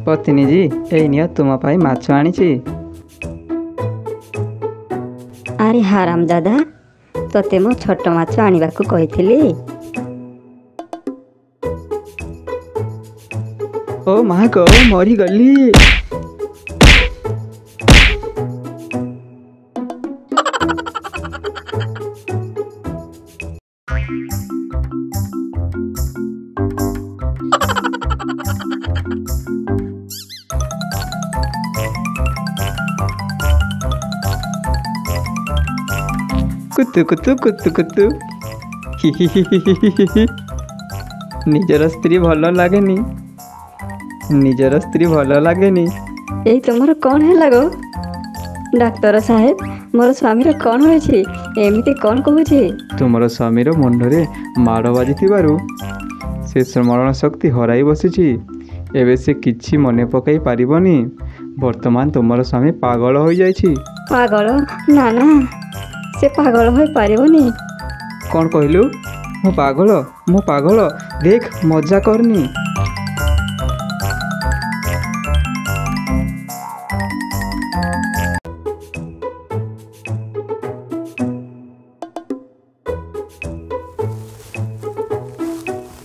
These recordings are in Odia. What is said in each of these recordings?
पत्नी जी एई नियो तुम पाई माछ आनिछि। अरे हाराम दादा तोते मो छोट माछ आनिबाकू कहिथिली। ओ माँ गो मरी गली। कुतु कुतु कुतु कुतु निजर स्त्री भल लागेनी, निजर स्त्री भल लागेनी। एई तुमर कौन है गो डाक्तर साहेब? मोर स्वामीर कौन होइछि एमिति कौन कहूछि? तुमर स्वामीर मुंडरे माड़ बाजिथिबारु से स्मरण शक्ति हराई बसिछि। एबे से किछि मने पकाई पारिबनी। वर्तमान तुमर स्वामी पागल हो जाइछि। पागल ना ना से पागल हो पारिबनी। कौन कहलु? मु पागल देख मजा करनी।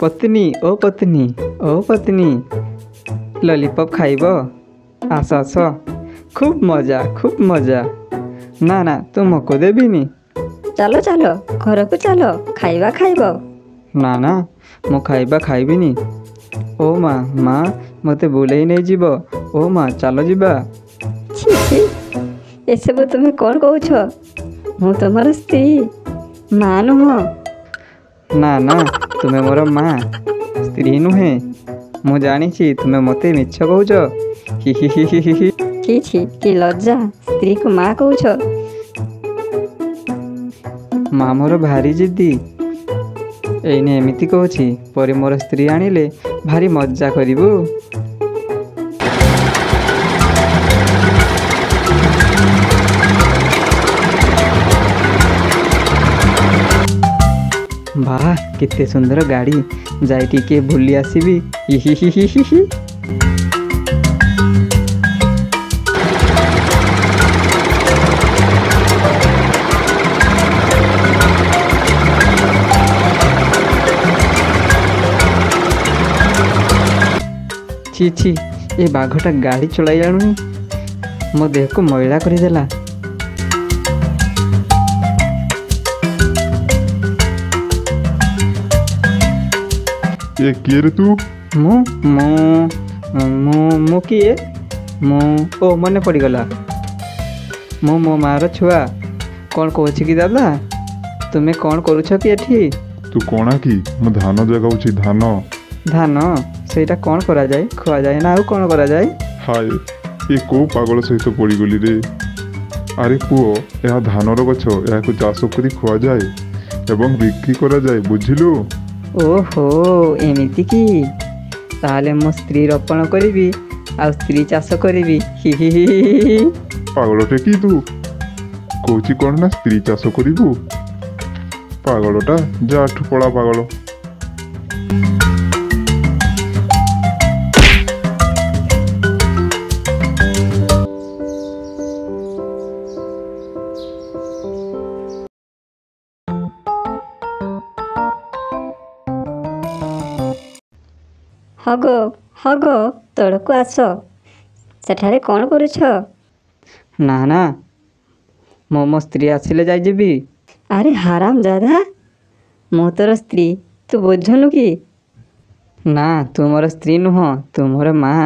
पत्नी ओ पत्नी ओ पत्नी लॉलीपॉप खाइब? आस आस खूब मजा। ना ना तुमको देविनी। चलो चलो घर को चलो खाइबा खाइब। ना ना मु खाइबा खाइबिनी। ओ माँ मते बुलेई नहीं जीव। ओ माँ चलो जीवा। छी छी एसबू तुम कौन कहूछ? मु तुमर स्त्री माँ नुह। ना ना तुमे मोर माँ स्त्री नुहे। मु जानी तुमे मते मिछ कहूछ। छी छी कि लज्जा स्त्री को माँ कहूछ। माँ मोर भारी जिद्दी। एइने एमिति कहूछि परे मोर स्त्री आनिले भारी मजा करिबु। वाह केते सुंदर गाड़ी। जाई टिके बुली आसीबी। हि छी छी ए बाघटा गाड़ी चलाई जानुनी मो देह को मैला करदेला। ए किए रे तू? मु मु मु मु किए? मु ओ मने पड़गला मु मो मार छुआ। कौन कहूछ कि दादा तुम्हें कौन करुछ कि एठी? तू कोना की मु धान जगाउछि धान। धान सेटा कौन करा जाए? खुआ जाए ना आउ कौन करा जाए? हाय ए को पागल सहित पड़गली रे। अरे पुओ यह धानर गछ या चाष करी खुआ जाए एवं बिक्री करा जाए बुझिलु। ओहो एमिति की ताले मो स्त्री रोपण करी आ स्त्री चाष करी। पागलटे की तू कौची कौन ना स्त्री चाष करू? पागलटा जाठू पड़ा पागल। हगो तड़को आस। सेठारे कौन करुछ? ना ना मो स्त्री आसिले जाई जीबी। अरे हाराम दादा मो तोर स्त्री तू बुझुनु कि? ना तू मोर स्त्री नुह तू मोर माँ।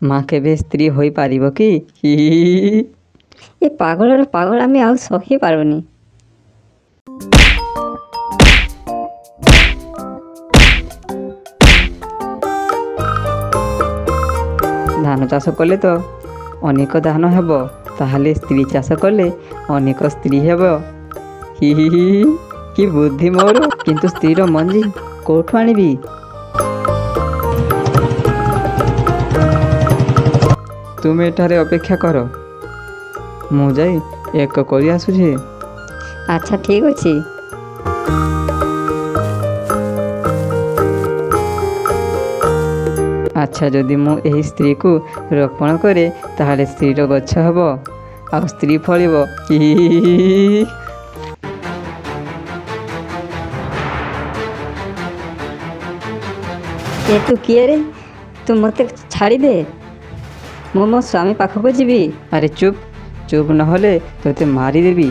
माँ केबे स्त्री होई पारिबो कि? ये पागलर पागल आमी आउ सही पारुनी। धान चाष कले तो अनेक धान हेब ताहले स्त्री चाष कले अनेक स्त्री हेब। कि बुद्धि मोर। किंतु स्त्रीर मंजी कोठु आनिबी? तुम एठारे अपेक्षा कर मु जाई एक करी आसुछि। अच्छा ठीक अछि। अच्छा ଆଚ୍ଛା ଯଦି ମୁଁ ଏହି ସ୍ତ୍ରୀକୁ ରୋପଣ କରେ ତାହେଲେ ସ୍ତ୍ରୀର ଗଛ ହେବ ଆଉ ସ୍ତ୍ରୀ ଫଳିବ। ଏ ତୁ କିଏ ରେ? ତୁ ମୋତେ ଛାଡ଼ିଦେ, ମୁଁ ମୋ ସ୍ୱାମୀ ପାଖକୁ ଯିବି। ଆରେ ଚୁପ୍ ଚୁପ୍ ନହେଲେ ତୋତେ ମାରିଦେବି।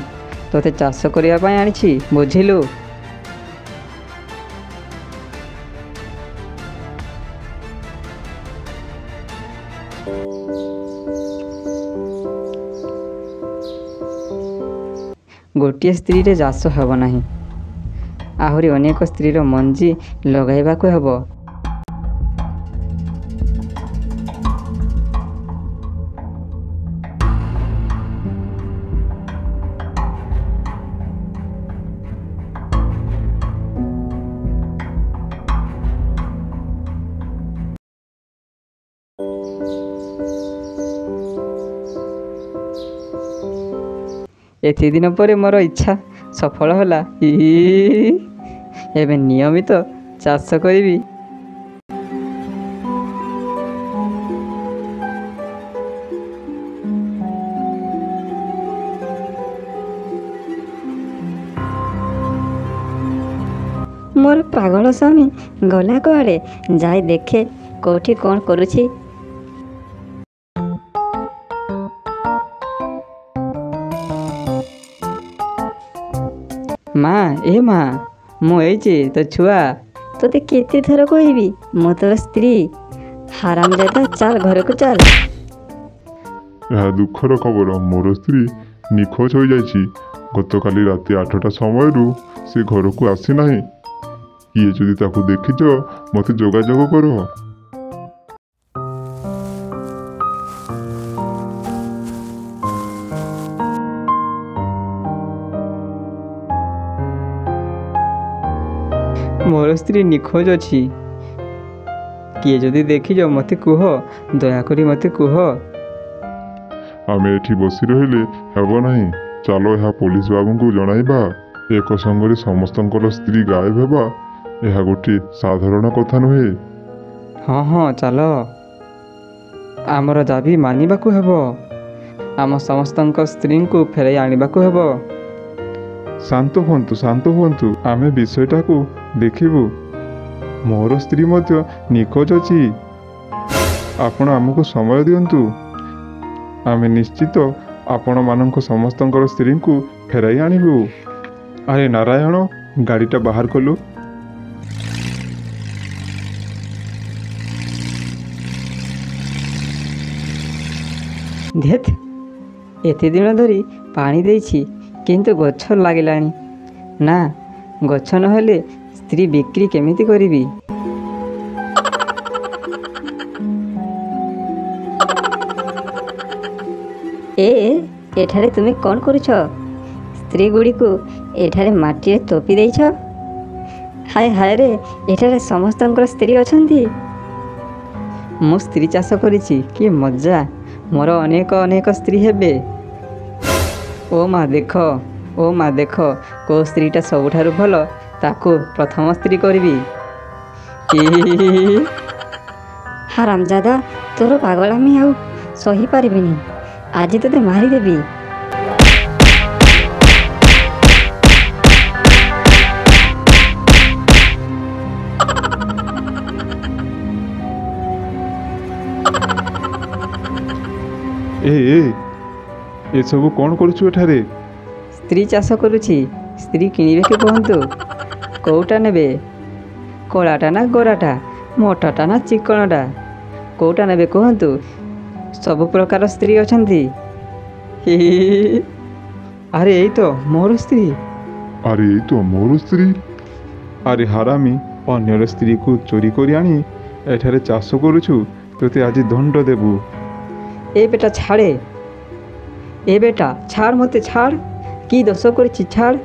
ତୋତେ ଚାଷ କରିବା ପାଇଁ ଆଣିଛି, ବୁଝିଲୁ? ଗୋଟିଏ ସ୍ତ୍ରୀରେ ଚାଷ ହେବ ନାହିଁ, ଆହୁରି ଅନେକ ସ୍ତ୍ରୀର ମଞ୍ଜି ଲଗାଇବାକୁ ହେବ। ଏତେ ଦିନ ପରେ ମୋର ଇଚ୍ଛା ସଫଳ ହେଲା। ଏବେ ନିୟମିତ ଚାଷ କରିବି। ମୋର ପାଗଳ ସ୍ୱାମୀ ଗଲା କୁଆଡ଼େ? ଯାଇ ଦେଖେ କେଉଁଠି କ'ଣ କରୁଛି। ମା ମା ମୁଁ ଏଇଛି ତୋ ଛୁଆ। ତୋତେ କେତେ ଥର କହିବି ମୁଁ ତୋର ସ୍ତ୍ରୀ? ହାରାମଜାଦା, ଚାଲ ଘରକୁ ଚାଲ। ଏହା ଦୁଃଖର ଖବର, ମୋର ସ୍ତ୍ରୀ ନିଖୋଜ ହୋଇଯାଇଛି। ଗତକାଲି ରାତି 8ଟା ସମୟରୁ ସେ ଘରକୁ ଆସିନାହିଁ। କିଏ ଯଦି ତାକୁ ଦେଖିଛ ମୋତେ ଯୋଗାଯୋଗ କର। ମୋର ସ୍ତ୍ରୀ ନିଖୋଜ ଅଛି। କିଏ ଯଦି ଦେଖିଛ ମୋତେ କୁହ, ଦୟାକରି ମୋତେ କୁହ। ଆମେ ଏଠି ବସି ରହିଲେ ହେବ ନାହିଁ। ଚାଲ ଏହା ପୋଲିସ ବାବୁଙ୍କୁ ଜଣାଇବା। ଏକ ସଙ୍ଗରେ ସମସ୍ତଙ୍କର ସ୍ତ୍ରୀ ଗାୟବ ହେବା ଏହା ଗୋଟିଏ ସାଧାରଣ କଥା ନୁହେଁ। ହଁ ହଁ ଚାଲ, ଆମର ଦାବି ମାନିବାକୁ ହେବ। ଆମ ସମସ୍ତଙ୍କ ସ୍ତ୍ରୀଙ୍କୁ ଫେରାଇ ଆଣିବାକୁ ହେବ। ଶାନ୍ତ ହୁଅନ୍ତୁ, ଆମେ ବିଷୟଟାକୁ ଦେଖିବୁ। ମୋର ସ୍ତ୍ରୀ ମଧ୍ୟ ନିଖୋଜ ଅଛି। ଆପଣ ଆମକୁ ସମୟ ଦିଅନ୍ତୁ। ଆମେ ନିଶ୍ଚିତ ଆପଣମାନଙ୍କ ସମସ୍ତଙ୍କର ସ୍ତ୍ରୀଙ୍କୁ ଫେରାଇ ଆଣିବୁ। ଆରେ ନାରାୟଣ, ଗାଡ଼ିଟା ବାହାର କଲୁ। ଧେତ୍, ଏତେ ଦିନ ଧରି ପାଣି ଦେଇଛି କିନ୍ତୁ ଗଛ ଲାଗିଲାଣି ନା। ଗଛ ନହେଲେ ସ୍ତ୍ରୀ ବିକ୍ରି କେମିତି କରିବି? ଏଠାରେ ତୁମେ କ'ଣ କରୁଛ? ସ୍ତ୍ରୀ ଗୁଡ଼ିକୁ ଏଠାରେ ମାଟିରେ ତୋପି ଦେଇଛ? ହାୟ ହାୟ ରେ, ଏଠାରେ ସମସ୍ତଙ୍କର ସ୍ତ୍ରୀ ଅଛନ୍ତି। ମୁଁ ସ୍ତ୍ରୀ ଚାଷ କରିଛି, କି ମଜା! ମୋର ଅନେକ ଅନେକ ସ୍ତ୍ରୀ ହେବେ। ଓ ମା ଦେଖ, କେଉଁ ସ୍ତ୍ରୀଟା ସବୁଠାରୁ ଭଲ, ତାକୁ ପ୍ରଥମ ସ୍ତ୍ରୀ କରିବି। ହାରାମଜାଦା, ତୋର ପାଗଳାମି ଆଉ ସହିପାରିବିନି। ଆଜି ତୋତେ ମାରିଦେବି। ଏସବୁ କ'ଣ କରୁଛୁ ଏଠାରେ? ସ୍ତ୍ରୀ ଚାଷ କରୁଛି। ସ୍ତ୍ରୀ କିଣିବେ କି କୁହନ୍ତୁ? କେଉଁଟା ନେବେ? କଳାଟା ନା ଗୋରାଟା? ମୋଟାଟା ନା ଚିକଣଟା? କେଉଁଟା ନେବେ କୁହନ୍ତୁ? ସବୁ ପ୍ରକାର ସ୍ତ୍ରୀ ଅଛନ୍ତି। ଆରେ ଏଇ ତ ମୋର ସ୍ତ୍ରୀ। ଆରେ ହାରାମି, ଅନ୍ୟର ସ୍ତ୍ରୀକୁ ଚୋରି କରି ଆଣି ଏଠାରେ ଚାଷ କରୁଛୁ। ତୋତେ ଆଜି ଦଣ୍ଡ ଦେବୁ। ଏ ବେଟା ଛାଡ଼, ମୋତେ ଛାଡ଼। କି ଦୋଷ କରିଛି ଛାଡ଼।